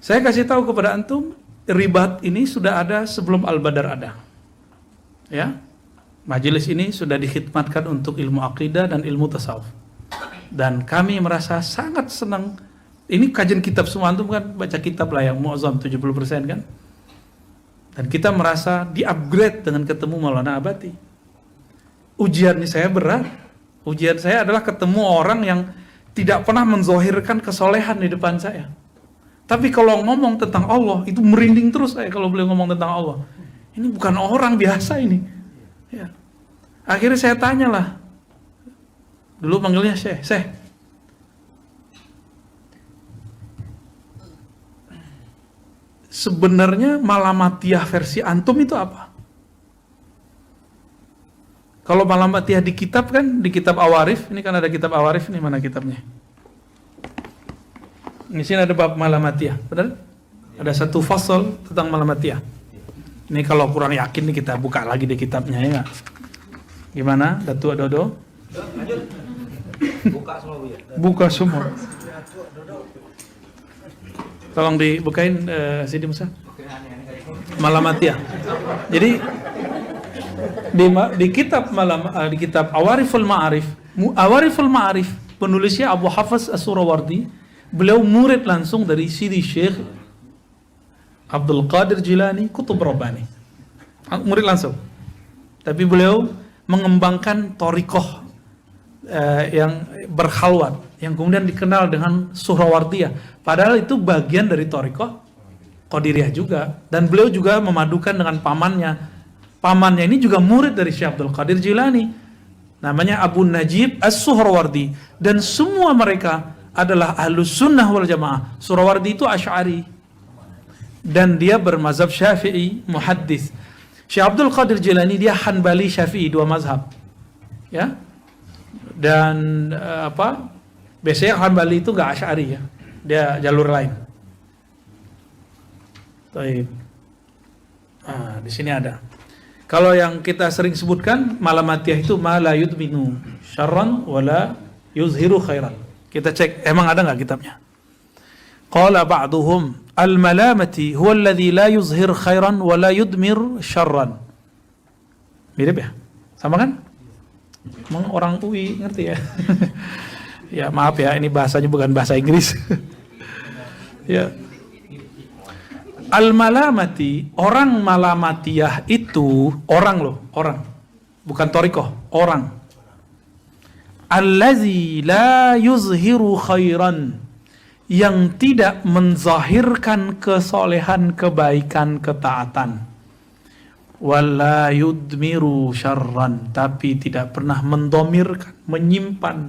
Saya kasih tahu kepada antum, ribat ini sudah ada sebelum Al-Badar ada. Ya. Majelis ini sudah dikhidmatkan untuk ilmu akidah dan ilmu tasawuf. Dan kami merasa sangat senang. Ini kajian kitab semua, antum kan baca kitab lah yang muazzam 70% kan. Dan kita merasa di-upgrade dengan ketemu Maulana Abati. Ujian ini saya berat. Ujian saya adalah ketemu orang yang tidak pernah menzohirkan kesolehan di depan saya. Tapi kalau ngomong tentang Allah, itu merinding terus saya kalau beliau ngomong tentang Allah. Ini bukan orang biasa ini. Ya. Akhirnya saya tanyalah. Dulu panggilnya Syekh. Sebenarnya Malamatiyah versi antum itu apa? Kalau Malamatiyah di kitab kan, di kitab Awarif, ini kan ada kitab Awarif, ini mana kitabnya? Di sini ada bab Malamatiyah, benar? Ada satu fasal tentang Malamatiyah. Ini kalau kurang yakin nih kita buka lagi di kitabnya ya nggak? Gimana, Datuk Dodo? Buka semua Bu ya. Buka semua. Tolong dibukain Sidi Musa. Malamatiyah. Jadi di kitab di kitab Awariful Ma'arif, penulisnya Abu Hafiz As-Surawardi, beliau murid langsung dari Sidi Syekh Abdul Qadir Jilani Qutb Rabbani. Murid langsung. Tapi beliau mengembangkan thariqah yang berkhalwat, yang kemudian dikenal dengan Suhrawardiyah. Padahal itu bagian dari thariqah Qadiriyah juga. Dan beliau juga memadukan dengan pamannya. Pamannya ini juga murid dari Syekh Abdul Qadir Jilani. Namanya Abu Najib As-Suhrawardi. Dan semua mereka adalah Ahlus Sunnah wal Jamaah. Suhrawardi itu Asy'ari. Dan dia bermazhab Syafi'i, muhaddis. Syekh Abdul Qadir Jilani dia Hanbali Syafi'i, dua mazhab. Ya. Dan biasanya Hanbali itu enggak Asy'ari ya. Dia jalur lain. Baik. Di sini ada. Kalau yang kita sering sebutkan Malamatiyah itu ma la yudminu syarran wala yuzhiru khairan. Kita cek emang ada enggak kitabnya. Qala ba'duhum al-malamati huwa alladhi la yuzhir khairan wala yudmir syarran. Mirip ya? Sama kan? Emang orang UI ngerti ya? Ya maaf ya, ini bahasanya bukan bahasa Inggris. Ya. Al-malamati, orang Malamatiyah itu orang loh, orang. Bukan thariqah, orang. Allazi la yuzhiru khairan, yang tidak menzahirkan kesolehan, kebaikan, ketaatan. Wala yudmiru syarran, tapi tidak pernah mendomirkan, menyimpan,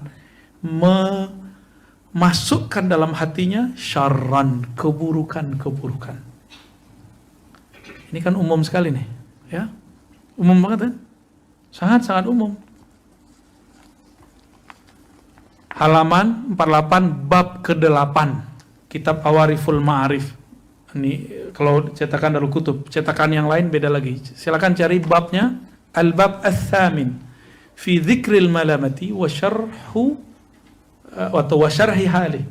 memasukkan dalam hatinya syarran, keburukan-keburukan. Ini kan umum sekali nih, ya. Umum banget kan? Sangat-sangat umum. Halaman 48 bab ke-8 kitab Awariful Ma'arif. Ini kalau cetakan Darul Kutub, cetakan yang lain beda lagi. Silakan cari babnya, Al-Bab Ats-Tsamin fi Dzikril Malamati wa syarhu wa syarhi hali.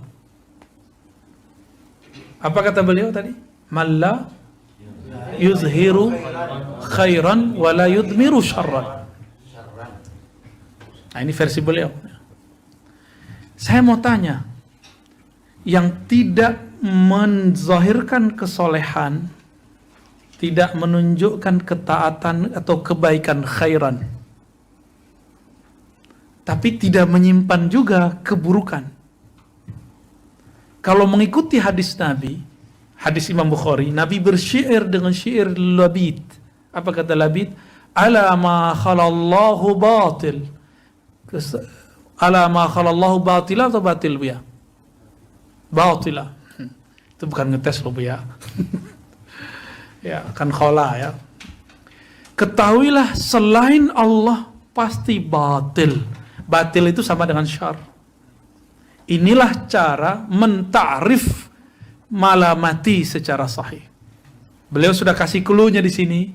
Apa kata beliau tadi? Malla yuzhiru khairan wa la yudmiru syarran. Nah, ini versi beliau. Saya mau tanya, yang tidak menzahirkan kesolehan, tidak menunjukkan ketaatan atau kebaikan khairan, tapi tidak menyimpan juga keburukan. Kalau mengikuti hadis Nabi, hadis Imam Bukhari, Nabi bersyair dengan syair labid. Apa kata labid? Ala ma khalallahu batil. Ala ma khalallahu batila atau batil ya? Batila. Itu bukan ngetes loh Bu ya. Ya, kan khala ya. Ketahuilah selain Allah pasti batil. Batil itu sama dengan syar. Inilah cara mentarif Malamati secara sahih. Beliau sudah kasih clue-nya di sini.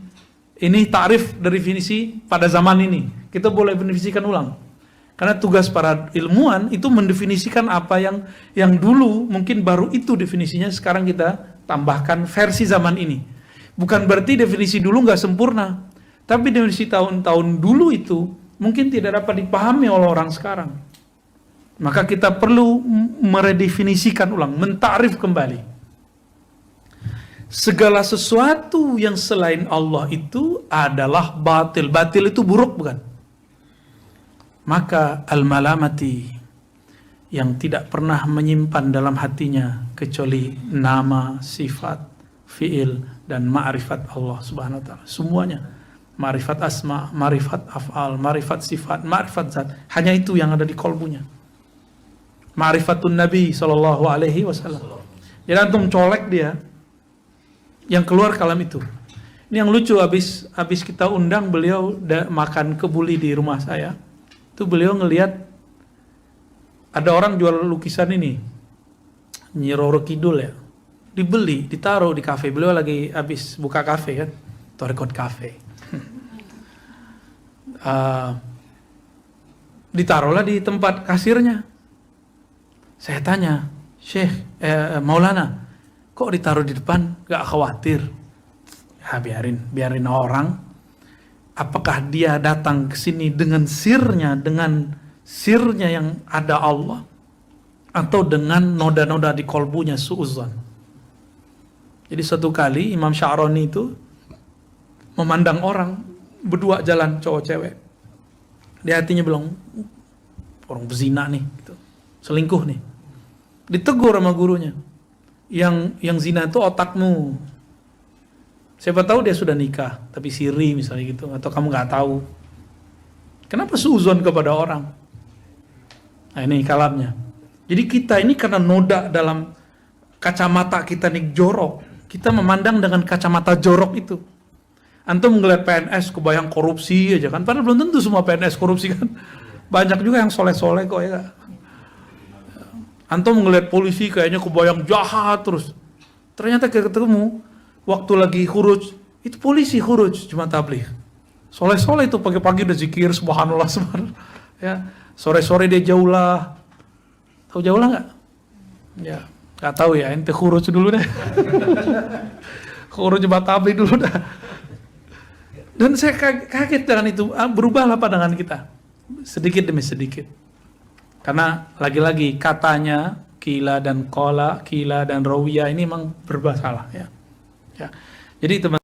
Ini ta'rif definisi pada zaman ini. Kita boleh mendefinisikan ulang. Karena tugas para ilmuwan itu mendefinisikan apa yang dulu mungkin baru itu definisinya, sekarang kita tambahkan versi zaman ini. Bukan berarti definisi dulu nggak sempurna, tapi definisi tahun-tahun dulu itu mungkin tidak dapat dipahami oleh orang sekarang. Maka kita perlu meredefinisikan ulang, mentakrif kembali. Segala sesuatu yang selain Allah itu adalah batil. Batil itu buruk, bukan? Maka al-malamati, yang tidak pernah menyimpan dalam hatinya kecuali nama, sifat, fi'il, dan ma'rifat Allah subhanahu wa ta'ala. Semuanya. Ma'rifat asma, ma'rifat af'al, ma'rifat sifat, ma'rifat zat. Hanya itu yang ada di kolbunya. Ma'rifatun Nabi sallallahu alaihi wasallam. Jadi antum colek dia, yang keluar kalam itu. Ini yang lucu, habis kita undang beliau makan kebuli di rumah saya. Itu beliau ngelihat ada orang jual lukisan ini, Nyi Roro Kidul ya. Dibeli, ditaruh di kafe. Beliau lagi habis buka kafe kan, Torekot Cafe. Ditaruhlah di tempat kasirnya. Saya tanya, Syekh, Maulana, kok ditaruh di depan? Gak khawatir? Ya biarin orang. Apakah dia datang ke sini dengan sirnya yang ada Allah, atau dengan noda-noda di kolbunya suuzan? Jadi suatu kali Imam Sya'rani itu memandang orang berdua jalan cowok cewek. Di hatinya bilang, orang berzina nih, gitu. Selingkuh nih. Ditegur sama gurunya. Yang zina itu otakmu. Siapa tahu dia sudah nikah, tapi siri misalnya gitu, atau kamu nggak tahu. Kenapa suuzon kepada orang? Nah ini kalamnya. Jadi kita ini karena noda dalam kacamata kita nih jorok, kita memandang dengan kacamata jorok itu. Antum ngeliat PNS kebayang korupsi aja kan, padahal belum tentu semua PNS korupsi kan. Banyak juga yang soleh-soleh kok ya. Antum ngeliat polisi kayaknya kebayang jahat terus. Ternyata ketemu waktu lagi khuruj, itu polisi khuruj cuma tabligh. Soleh-soleh itu pagi-pagi udah zikir subhanallah subhanallah. Ya, sore-sore dia jaulah. Tahu jaulah nggak? Ya, nggak tahu ya. Ente khuruj dulu deh. Khuruj cuma tabligh dulu dah. Dan saya kaget dengan itu. Berubahlah pandangan kita sedikit demi sedikit. Karena lagi-lagi katanya kila dan kola, kila dan rawiyah ini memang bermasalah ya. Ya. Jadi teman